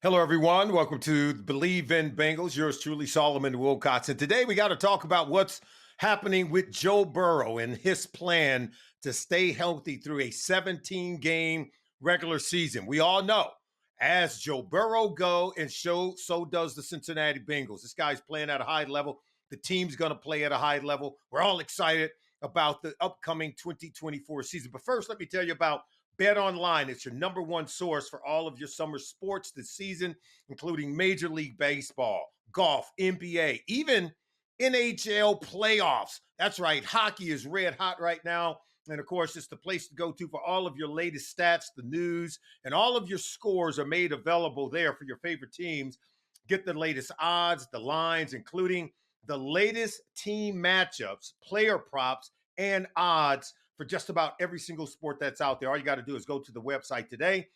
Hello, everyone. Welcome to Believe in Bengals. Yours truly, Solomon Wilcox. And today we got to talk about what's happening with Joe Burrow and his plan to stay healthy through a 17-game regular season. We all know as Joe Burrow go and so does the Cincinnati Bengals. This guy's playing at a high level. The team's going to play at a high level. We're all excited about the upcoming 2024 season. But first, let me tell you about Bet Online. It's your number one source for all of your summer sports this season, including Major League Baseball, golf, NBA, even NHL playoffs. That's right. Hockey is red hot right now. And of course, it's the place to go to for all of your latest stats, the news, and all of your scores are made available there for your favorite teams. Get the latest odds, the lines, including the latest team matchups, player props, and odds for just about every single sport that's out there. All you got to do is go to the website today.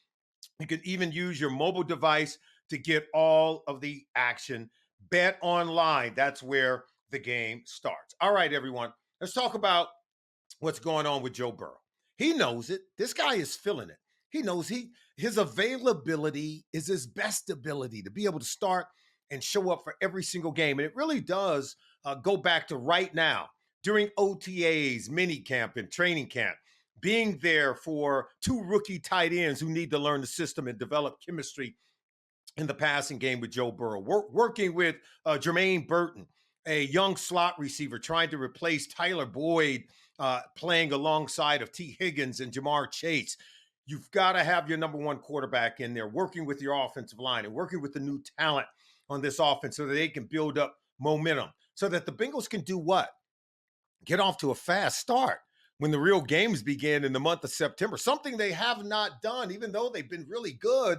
You can even use your mobile device to get all of the action. Bet online. That's where the game starts. All right, everyone. Let's talk about what's going on with Joe Burrow. He knows it. This guy is feeling it. He knows his availability is his best ability to be able to start and show up for every single game. And it really does go back to right now during OTAs, mini camp, and training camp, being there for two rookie tight ends who need to learn the system and develop chemistry in the passing game with Joe Burrow, working with Jermaine Burton, a young slot receiver trying to replace Tyler Boyd, playing alongside of T. Higgins and Jamar Chase. You've got to have your number one quarterback in there, working with your offensive line and working with the new talent on this offense so that they can build up momentum, so that the Bengals can do what? Get off to a fast start when the real games begin in the month of September, something they have not done, even though they've been really good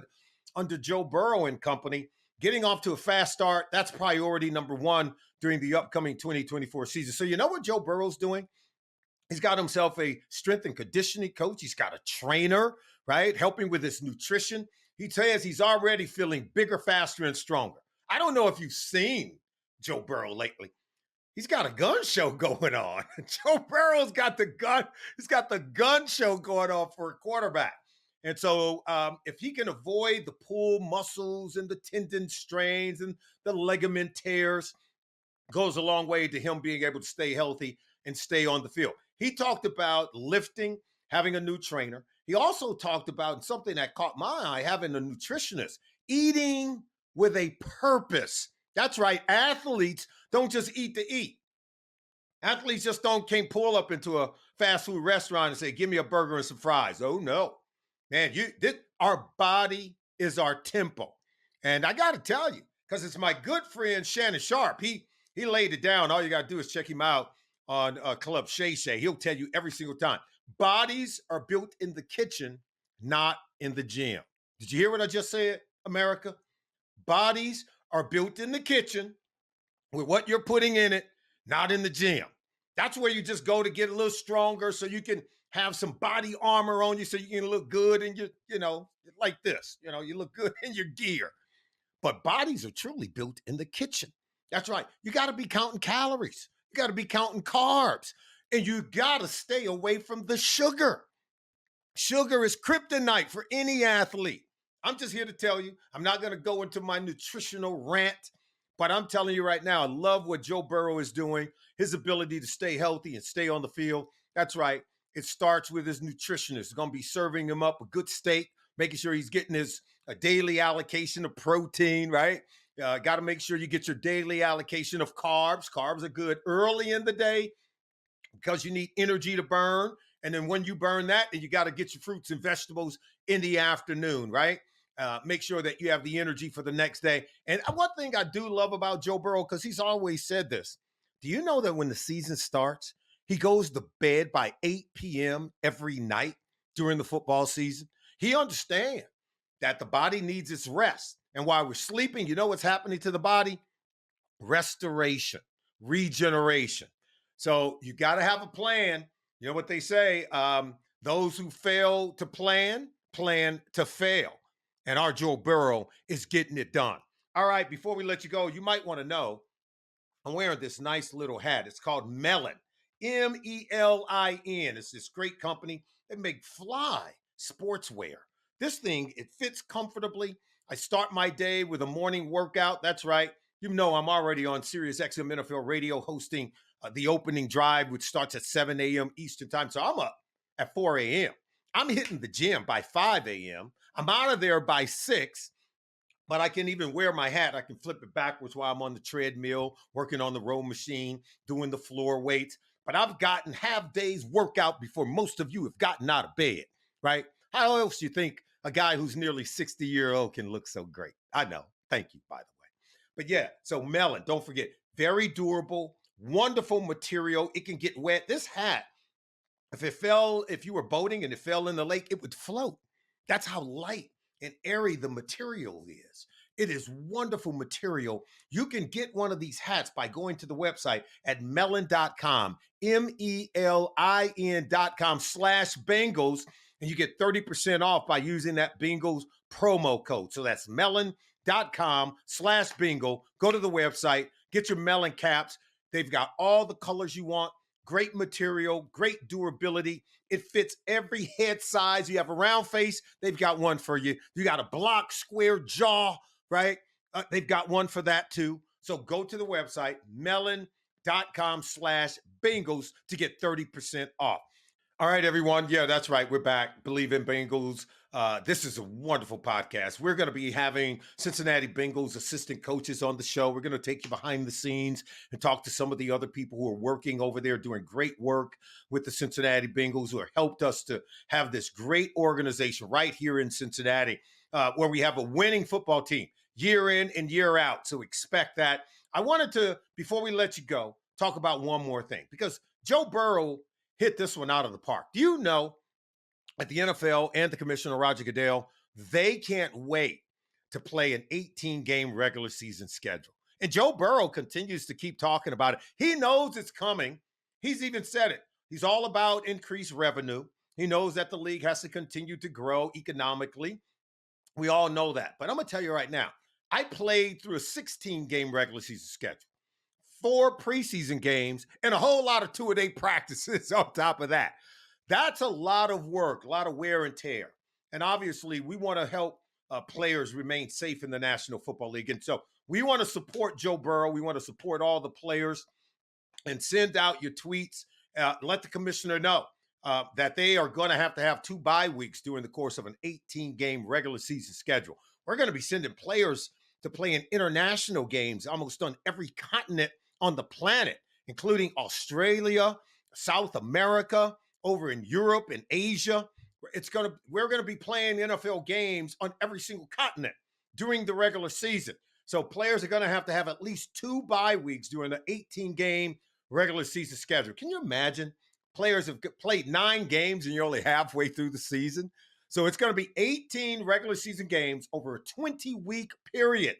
under Joe Burrow and company. Getting off to a fast start, that's priority number one during the upcoming 2024 season. So you know what Joe Burrow's doing? He's got himself a strength and conditioning coach. He's got a trainer, right, helping with his nutrition. He says he's already feeling bigger, faster, and stronger. I don't know if you've seen Joe Burrow lately. He's got a gun show going on. Joe Burrow's got the gun. He's got the gun show going on for a quarterback. And so if he can avoid the pull muscles and the tendon strains and the ligament tears, goes a long way to him being able to stay healthy and stay on the field. He talked about lifting, having a new trainer. He also talked about something that caught my eye, having a nutritionist, eating with a purpose. That's right. Athletes don't just eat to eat. Athletes just can't pull up into a fast food restaurant and say, "Give me a burger and some fries." Oh no, man! Our body is our temple, and I got to tell you, because it's my good friend Shannon Sharp. He laid it down. All you got to do is check him out on Club Shay Shay. He'll tell you every single time. Bodies are built in the kitchen, not in the gym. Did you hear what I just said, America? Bodies are built in the kitchen with what you're putting in it, not in the gym. That's where you just go to get a little stronger so you can have some body armor on you so you can look good in your, like this. You look good in your gear. But bodies are truly built in the kitchen. That's right. You got to be counting calories. You got to be counting carbs. And you got to stay away from the sugar. Sugar is kryptonite for any athlete. I'm just here to tell you, I'm not going to go into my nutritional rant, but I'm telling you right now, I love what Joe Burrow is doing, his ability to stay healthy and stay on the field. That's right. It starts with his nutritionist. He's going to be serving him up a good steak, making sure he's getting his a daily allocation of protein, right? Got to make sure you get your daily allocation of carbs. Carbs are good early in the day because you need energy to burn. And then when you burn that, then you got to get your fruits and vegetables in the afternoon, right? Make sure that you have the energy for the next day. And one thing I do love about Joe Burrow, because he's always said this, do you know that when the season starts, he goes to bed by 8 p.m. every night during the football season? He understands that the body needs its rest. And while we're sleeping, you know what's happening to the body? Restoration, regeneration. So you got to have a plan. You know what they say? Those who fail to plan to fail. And our Joe Burrow is getting it done. All right, before we let you go, you might want to know I'm wearing this nice little hat. It's called Melon, Melin. It's this great company. They make fly sportswear. This thing, it fits comfortably. I start my day with a morning workout. That's right. You know, I'm already on Sirius XM NFL Radio hosting the opening drive, which starts at 7 a.m. Eastern time. So I'm up at 4 a.m. I'm hitting the gym by 5 a.m. I'm out of there by 6, but I can even wear my hat. I can flip it backwards while I'm on the treadmill, working on the row machine, doing the floor weights. But I've gotten half days workout before most of you have gotten out of bed, right? How else do you think a guy who's nearly 60-year-old can look so great? I know. Thank you, by the way. But yeah, so melon, don't forget, very durable, wonderful material. It can get wet. This hat, if you were boating and it fell in the lake, it would float. That's how light and airy the material is. It is wonderful material. You can get one of these hats by going to the website at melon.com, melin.com/Bengals, and you get 30% off by using that Bengals promo code. So that's melon.com/Bengal. Go to the website, get your melon caps. They've got all the colors you want. Great material, great durability. It fits every head size. You have a round face, they've got one for you. You got a block, square jaw, right? They've got one for that too. So go to the website, melon.com/Bengals to get 30% off. All right, everyone. Yeah, that's right. We're back. Believe in Bengals. This is a wonderful podcast. We're going to be having Cincinnati Bengals assistant coaches on the show. We're going to take you behind the scenes and talk to some of the other people who are working over there, doing great work with the Cincinnati Bengals, who have helped us to have this great organization right here in Cincinnati, where we have a winning football team year in and year out. So expect that. I wanted to, before we let you go, talk about one more thing, because Joe Burrow hit this one out of the park. Do you know at the NFL and the commissioner, Roger Goodell, they can't wait to play an 18-game regular season schedule? And Joe Burrow continues to keep talking about it. He knows it's coming. He's even said it. He's all about increased revenue. He knows that the league has to continue to grow economically. We all know that. But I'm going to tell you right now, I played through a 16-game regular season schedule, 4 preseason games, and a whole lot of two-a-day practices on top of that. That's a lot of work, a lot of wear and tear. And obviously, we want to help players remain safe in the National Football League. And so we want to support Joe Burrow. We want to support all the players, and send out your tweets. Let the commissioner know that they are going to have 2 bye weeks during the course of an 18-game regular season schedule. We're going to be sending players to play in international games almost on every continent on the planet, including Australia, South America, over in Europe and Asia. We're going to be playing NFL games on every single continent during the regular season. So players are going to have at least 2 bye weeks during the 18-game regular season schedule. Can you imagine? Players have played 9 games and you're only halfway through the season. So it's going to be 18 regular season games over a 20-week period.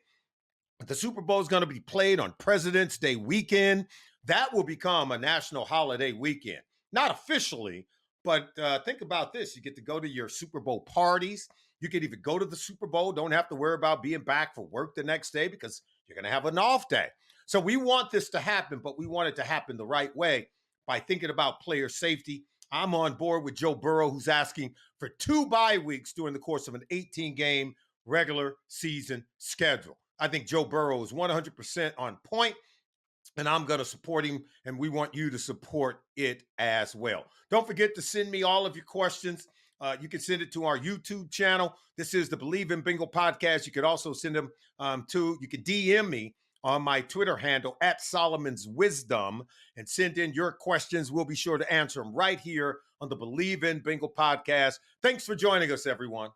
The Super Bowl is going to be played on President's Day weekend. That will become a national holiday weekend. Not officially, but think about this. You get to go to your Super Bowl parties. You can even go to the Super Bowl. Don't have to worry about being back for work the next day because you're going to have an off day. So we want this to happen, but we want it to happen the right way by thinking about player safety. I'm on board with Joe Burrow, who's asking for 2 bye weeks during the course of an 18-game regular season schedule. I think Joe Burrow is 100% on point, and I'm going to support him, and we want you to support it as well. Don't forget to send me all of your questions. You can send it to our YouTube channel. This is the Believe in Bengal podcast. You could also send them you can DM me on my Twitter handle at Solomon's Wisdom and send in your questions. We'll be sure to answer them right here on the Believe in Bengal podcast. Thanks for joining us, everyone.